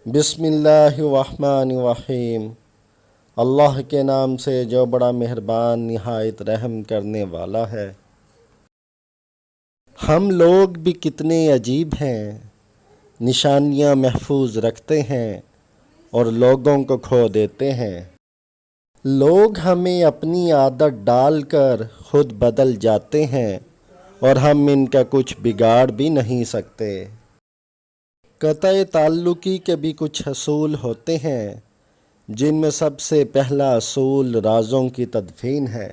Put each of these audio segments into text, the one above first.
بسم اللہ الرحمن الرحیم۔ اللہ کے نام سے جو بڑا مہربان نہایت رحم کرنے والا ہے۔ ہم لوگ بھی کتنے عجیب ہیں، نشانیاں محفوظ رکھتے ہیں اور لوگوں کو کھو دیتے ہیں۔ لوگ ہمیں اپنی عادت ڈال کر خود بدل جاتے ہیں اور ہم ان کا کچھ بگاڑ بھی نہیں سکتے۔ قطع تعلقی کے بھی کچھ اصول ہوتے ہیں، جن میں سب سے پہلا اصول رازوں کی تدفین ہے۔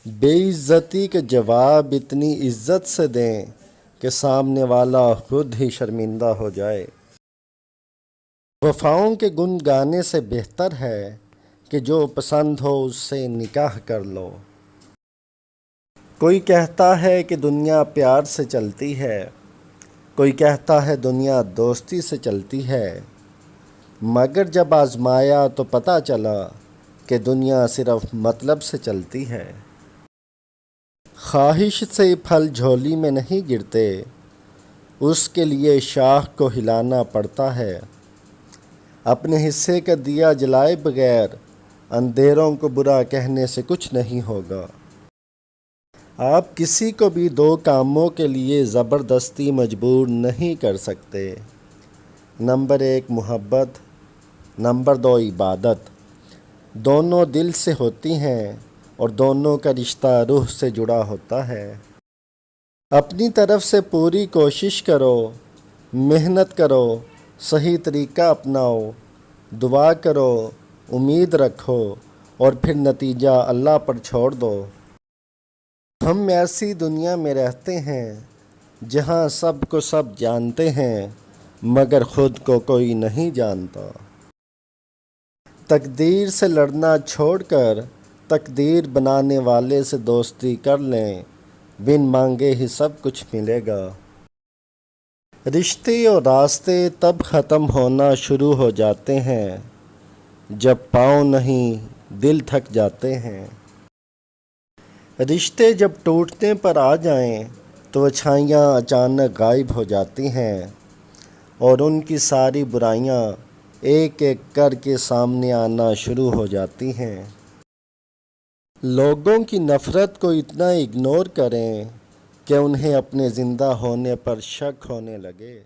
بے عزتی کے جواب اتنی عزت سے دیں کہ سامنے والا خود ہی شرمندہ ہو جائے۔ وفاؤں کے گن گانے سے بہتر ہے کہ جو پسند ہو اس سے نکاح کر لو۔ کوئی کہتا ہے کہ دنیا پیار سے چلتی ہے، کوئی کہتا ہے دنیا دوستی سے چلتی ہے، مگر جب آزمایا تو پتہ چلا کہ دنیا صرف مطلب سے چلتی ہے۔ خواہش سے پھل جھولی میں نہیں گرتے، اس کے لیے شاخ کو ہلانا پڑتا ہے۔ اپنے حصے کا دیا جلائے بغیر اندھیروں کو برا کہنے سے کچھ نہیں ہوگا۔ آپ کسی کو بھی دو کاموں کے لیے زبردستی مجبور نہیں کر سکتے۔ نمبر 1 محبت، نمبر 2 عبادت۔ دونوں دل سے ہوتی ہیں اور دونوں کا رشتہ روح سے جڑا ہوتا ہے۔ اپنی طرف سے پوری کوشش کرو، محنت کرو، صحیح طریقہ اپناؤ، دعا کرو، امید رکھو اور پھر نتیجہ اللہ پر چھوڑ دو۔ ہم ایسی دنیا میں رہتے ہیں جہاں سب کو سب جانتے ہیں مگر خود کو کوئی نہیں جانتا۔ تقدیر سے لڑنا چھوڑ کر تقدیر بنانے والے سے دوستی کر لیں، بن مانگے ہی سب کچھ ملے گا۔ رشتے اور راستے تب ختم ہونا شروع ہو جاتے ہیں جب پاؤں نہیں دل تھک جاتے ہیں۔ رشتے جب ٹوٹنے پر آ جائیں تو اچھائیاں اچانک غائب ہو جاتی ہیں اور ان کی ساری برائیاں ایک ایک کر کے سامنے آنا شروع ہو جاتی ہیں۔ لوگوں کی نفرت کو اتنا اگنور کریں کہ انہیں اپنے زندہ ہونے پر شک ہونے لگے۔